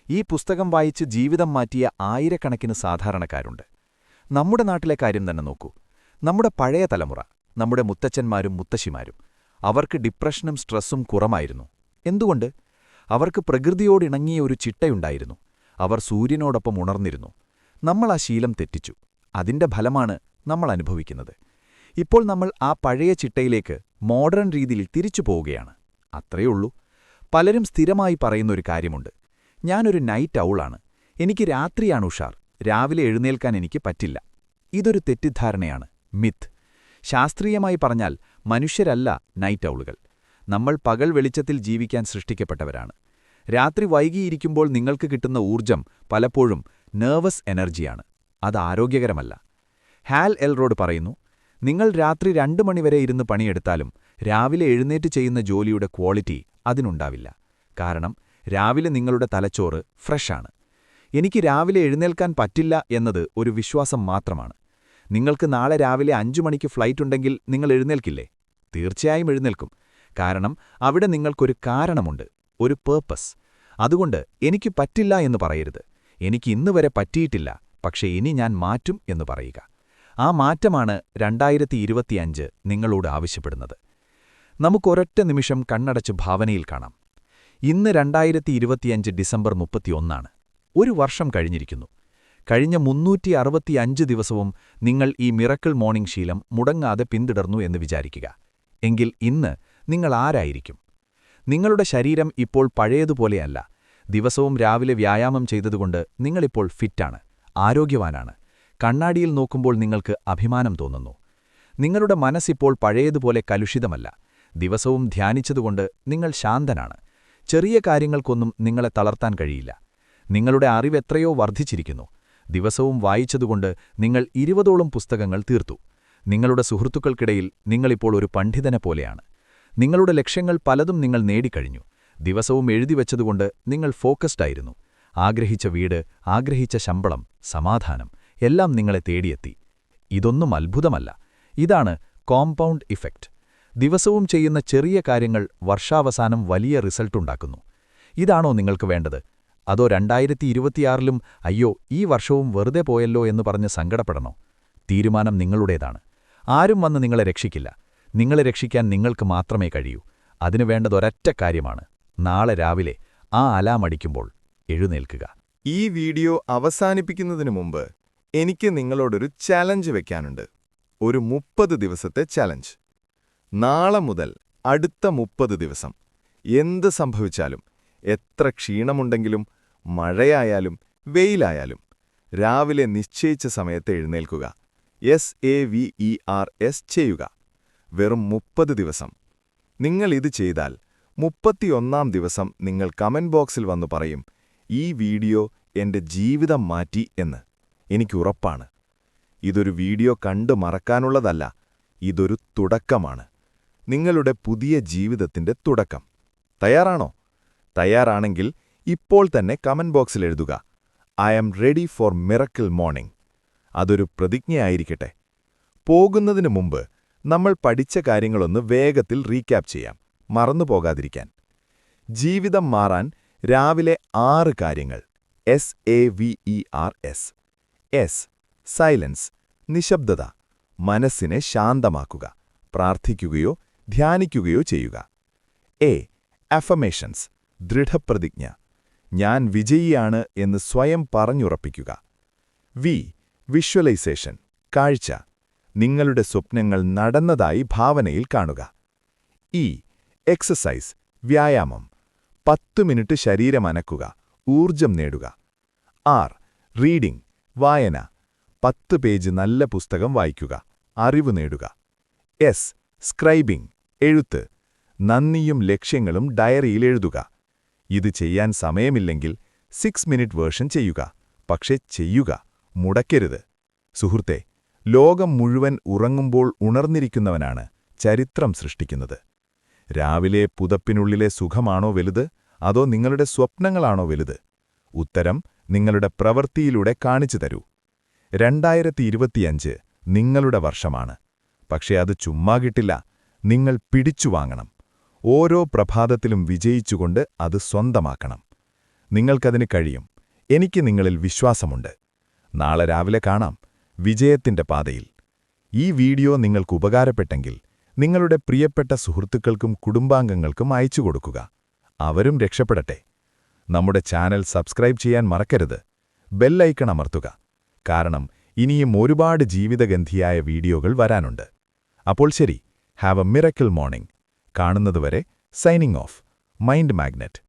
ഈ പുസ്തകം വായിച്ച് ജീവിതം മാറ്റിയ ആയിരക്കണക്കിന് സാധാരണക്കാരുണ്ട്. നമ്മുടെ നാട്ടിലെ കാര്യം തന്നെ നോക്കൂ. നമ്മുടെ പഴയ തലമുറ, നമ്മുടെ മുത്തച്ഛന്മാരും മുത്തശ്ശിമാരും, അവർക്ക് ഡിപ്രഷനും സ്ട്രെസ്സും കുറവായിരുന്നു. എന്തുകൊണ്ട്? അവർക്ക് പ്രകൃതിയോടിണങ്ങിയ ഒരു ചിട്ടയുണ്ടായിരുന്നു. അവർ സൂര്യനോടൊപ്പം ഉണർന്നിരുന്നു. നമ്മൾ ആ ശീലം തെറ്റിച്ചു. അതിന്റെ ഫലമാണ് നമ്മൾ അനുഭവിക്കുന്നത്. ഇപ്പോൾ നമ്മൾ ആ പഴയ ചിട്ടയിലേക്ക് മോഡേൺ രീതിയിൽ തിരിച്ചു പോവുകയാണ്. അത്രയുള്ളൂ. പലരും സ്ഥിരമായി പറയുന്നൊരു കാര്യമുണ്ട്: ഞാനൊരു നൈറ്റ് ഔളാണ്, എനിക്ക് രാത്രിയാണ് ഉഷാർ, രാവിലെ എഴുന്നേൽക്കാൻ എനിക്ക് പറ്റില്ല. ഇതൊരു തെറ്റിദ്ധാരണയാണ്, മിത്ത്. ശാസ്ത്രീയമായി പറഞ്ഞാൽ മനുഷ്യരല്ല നൈറ്റ് ഔളുകൾ. നമ്മൾ പകൽ വെളിച്ചത്തിൽ ജീവിക്കാൻ സൃഷ്ടിക്കപ്പെട്ടവരാണ്. രാത്രി വൈകിയിരിക്കുമ്പോൾ നിങ്ങൾക്ക് കിട്ടുന്ന ഊർജ്ജം പലപ്പോഴും നെർവസ് എനർജിയാണ്. അത് ആരോഗ്യകരമല്ല. ഹാൽ എൽറോഡ് പറയുന്നു, നിങ്ങൾ രാത്രി 2 മണിവരെ ഇരുന്ന് പണിയെടുത്താലും രാവിലെ എഴുന്നേറ്റ് ചെയ്യുന്ന ജോലിയുടെ ക്വാളിറ്റി അതിനുണ്ടാവില്ല. കാരണം രാവിലെ നിങ്ങളുടെ തലച്ചോറ് ഫ്രഷാണ്. എനിക്ക് രാവിലെ എഴുന്നേൽക്കാൻ പറ്റില്ല എന്നത് ഒരു വിശ്വാസം മാത്രമാണ്. നിങ്ങൾക്ക് നാളെ രാവിലെ 5 മണിക്ക് ഫ്ലൈറ്റ് ഉണ്ടെങ്കിൽ നിങ്ങൾ എഴുന്നേൽക്കില്ലേ? തീർച്ചയായും എഴുന്നേൽക്കും. കാരണം അവിടെ നിങ്ങൾക്കൊരു കാരണമുണ്ട്, ഒരു പേർപ്പസ്. അതുകൊണ്ട് എനിക്ക് പറ്റില്ല എന്ന് പറയരുത്. എനിക്ക് ഇന്നുവരെ പറ്റിയിട്ടില്ല, പക്ഷേ ഇനി ഞാൻ മാറ്റും എന്ന് പറയുക. ആ മാറ്റമാണ് 2025 നിങ്ങളോട് ആവശ്യപ്പെടുന്നത്. നമുക്കൊരൊറ്റ നിമിഷം കണ്ണടച്ച് ഭാവനയിൽ കാണാം. ഇന്ന് 2025 ഡിസംബർ 31-ആണ്. ഒരു വർഷം കഴിഞ്ഞിരിക്കുന്നു. കഴിഞ്ഞ 365 ദിവസവും നിങ്ങൾ ഈ മിറക്കിൾ മോർണിംഗ് ശീലം മുടങ്ങാതെ പിന്തുടർന്നു എന്ന് വിചാരിക്കുക. എങ്കിൽ ഇന്ന് നിങ്ങൾ ആരായിരിക്കും? നിങ്ങളുടെ ശരീരം ഇപ്പോൾ പഴയതുപോലെയല്ല. ദിവസവും രാവിലെ വ്യായാമം ചെയ്തതുകൊണ്ട് നിങ്ങളിപ്പോൾ ഫിറ്റാണ്, ആരോഗ്യവാനാണ്. കണ്ണാടിയിൽ നോക്കുമ്പോൾ നിങ്ങൾക്ക് അഭിമാനം തോന്നുന്നു. നിങ്ങളുടെ മനസ്സിപ്പോൾ പഴയതുപോലെ കലുഷിതമല്ല. ദിവസവും ധ്യാനിച്ചതുകൊണ്ട് നിങ്ങൾ ശാന്തനാണ്. ചെറിയ കാര്യങ്ങൾക്കൊന്നും നിങ്ങളെ തളർത്താൻ കഴിയില്ല. നിങ്ങളുടെ അറിവെത്രയോ വർദ്ധിച്ചിരിക്കുന്നു. ദിവസവും വായിച്ചതുകൊണ്ട് നിങ്ങൾ 20ഓളം പുസ്തകങ്ങൾ തീർത്തു. നിങ്ങളുടെ സുഹൃത്തുക്കൾക്കിടയിൽ നിങ്ങളിപ്പോൾ ഒരു പണ്ഡിതനെ പോലെയാണ്. നിങ്ങളുടെ ലക്ഷ്യങ്ങൾ പലതും നിങ്ങൾ നേടിക്കഴിഞ്ഞു. ദിവസവും എഴുതിവെച്ചതുകൊണ്ട് നിങ്ങൾ ഫോക്കസ്ഡായിരുന്നു. ആഗ്രഹിച്ച വീട്, ആഗ്രഹിച്ച ശമ്പളം, സമാധാനം എല്ലാം നിങ്ങളെ തേടിയെത്തി. ഇതൊന്നും അത്ഭുതമല്ല. ഇതാണ് കോമ്പൗണ്ട് ഇഫക്റ്റ്. ദിവസവും ചെയ്യുന്ന ചെറിയ കാര്യങ്ങൾ വർഷാവസാനം വലിയ റിസൾട്ടുണ്ടാക്കുന്നു. ഇതാണോ നിങ്ങൾക്ക് വേണ്ടത്? അതോ 2026-ലും അയ്യോ ഈ വർഷവും വെറുതെ പോയല്ലോ എന്ന് പറഞ്ഞ് സങ്കടപ്പെടണോ? തീരുമാനം നിങ്ങളുടേതാണ്. ആരും വന്ന് നിങ്ങളെ രക്ഷിക്കില്ല. നിങ്ങളെ രക്ഷിക്കാൻ നിങ്ങൾക്ക് മാത്രമേ കഴിയൂ. അതിനു വേണ്ടതൊരൊറ്റ കാര്യമാണ്: നാളെ രാവിലെ ആ അലാം അടിക്കുമ്പോൾ എഴുന്നേൽക്കുക. ഈ വീഡിയോ അവസാനിപ്പിക്കുന്നതിനു മുമ്പ് എനിക്ക് നിങ്ങളോടൊരു ചലഞ്ച് വെക്കാനുണ്ട്. ഒരു 30 ദിവസത്തെ ചലഞ്ച്. നാളെ മുതൽ അടുത്ത 30 ദിവസം എന്ത് സംഭവിച്ചാലും, എത്ര ക്ഷീണമുണ്ടെങ്കിലും, മഴയായാലും വെയിലായാലും, രാവിലെ നിശ്ചയിച്ച സമയത്ത് എഴുന്നേൽക്കുക. SAVERS ചെയ്യുക. വെറും 30 ദിവസം. നിങ്ങൾ ഇത് ചെയ്താൽ 31-ാം ദിവസം നിങ്ങൾ കമന്റ് ബോക്സിൽ വന്നു പറയും, ഈ വീഡിയോ എന്റെ ജീവിതം മാറ്റി എന്ന്. എനിക്കുറപ്പാണ്. ഇതൊരു വീഡിയോ കണ്ടു മറക്കാനുള്ളതല്ല, ഇതൊരു തുടക്കമാണ്. നിങ്ങളുടെ പുതിയ ജീവിതത്തിന്റെ തുടക്കം. തയ്യാറാണോ? തയ്യാറാണെങ്കിൽ ഇപ്പോൾ തന്നെ കമന്റ് ബോക്സിൽ എഴുതുക, I am ready for miracle morning. അതൊരു പ്രതിജ്ഞയായിരിക്കട്ടെ. പോകുന്നതിനു മുമ്പ് നമ്മൾ പഠിച്ച കാര്യങ്ങളൊന്ന് വേഗത്തിൽ റീക്യാപ്പ് ചെയ്യാം, മറന്നുപോകാതിരിക്കാൻ. ജീവിതം മാറാൻ രാവിലെ 6 കാര്യങ്ങൾ. SAVERS. എസ് സൈലൻസ്, നിശബ്ദത. മനസ്സിനെ ശാന്തമാക്കുക. പ്രാർത്ഥിക്കുകയോ ധ്യാനിക്കുകയോ ചെയ്യുക. എ അഫർമേഷൻസ്, ദൃഢപ്രതിജ്ഞ. ഞാൻ വിജയിയാണ് എന്ന് സ്വയം പറഞ്ഞുറപ്പിക്കുക. വി വിഷ്വലൈസേഷൻ, കാഴ്ച. നിങ്ങളുടെ സ്വപ്നങ്ങൾ നടന്നതായി ഭാവനയിൽ കാണുക. എക്സസൈസ് വ്യായാമം 10 മിനിറ്റ് ശരീരം അനക്കുക, ഊർജം നേടുക. റീഡിംഗ് വായന 10 പേജ് നല്ല പുസ്തകം വായിക്കുക, അറിവ് നേടുക. സ്ക്രൈബിംഗ് എഴുത്ത്, നന്ദിയും ലക്ഷ്യങ്ങളും ഡയറിയിൽ എഴുതുക. ഇത് ചെയ്യാൻ സമയമില്ലെങ്കിൽ 6 മിനിറ്റ് വേർഷൻ ചെയ്യുക, പക്ഷേ ചെയ്യുക, മുടക്കരുത്. സുഹൃത്തേ, ലോകം മുഴുവൻ ഉറങ്ങുമ്പോൾ ഉണർന്നിരിക്കുന്നവനാണ് ചരിത്രം സൃഷ്ടിക്കുന്നത്. രാവിലെ പുതപ്പിനുള്ളിലെ സുഖമാണോ വലുത്, അതോ നിങ്ങളുടെ സ്വപ്നങ്ങളാണോ വലുത്? ഉത്തരം നിങ്ങളുടെ പ്രവൃത്തിയിലൂടെ കാണിച്ചു തരൂ. 2025 നിങ്ങളുടെ വർഷമാണ്. പക്ഷേ അത് ചുമ്മാ കിട്ടില്ല. നിങ്ങൾ പിടിച്ചുവാങ്ങണം. ഓരോ പ്രഭാതത്തിലും വിജയിച്ചുകൊണ്ട് അത് സ്വന്തമാക്കണം. നിങ്ങൾക്കതിന് കഴിയും. എനിക്ക് നിങ്ങളിൽ വിശ്വാസമുണ്ട്. നാളെ രാവിലെ കാണാം, വിജയത്തിന്റെ പാതയിൽ. ഈ വീഡിയോ നിങ്ങൾക്ക് ഉപകാരപ്പെട്ടെങ്കിൽ നിങ്ങളുടെ പ്രിയപ്പെട്ട സുഹൃത്തുക്കൾക്കും കുടുംബാംഗങ്ങൾക്കും അയച്ചു കൊടുക്കുക. അവരും രക്ഷപ്പെടട്ടെ. നമ്മുടെ ചാനൽ സബ്സ്ക്രൈബ് ചെയ്യാൻ മറക്കരുത്. ബെല്ലൈക്കൺ അമർത്തുക. കാരണം ഇനിയും ഒരുപാട് ജീവിതഗന്ധിയായ വീഡിയോകൾ വരാനുണ്ട്. അപ്പോൾ ശരി, ഹാവ് എ മിറക്കിൾ മോർണിംഗ്. കാണുന്നതുവരെ സൈനിങ് ഓഫ്, മൈൻഡ് മാഗ്നറ്റ്.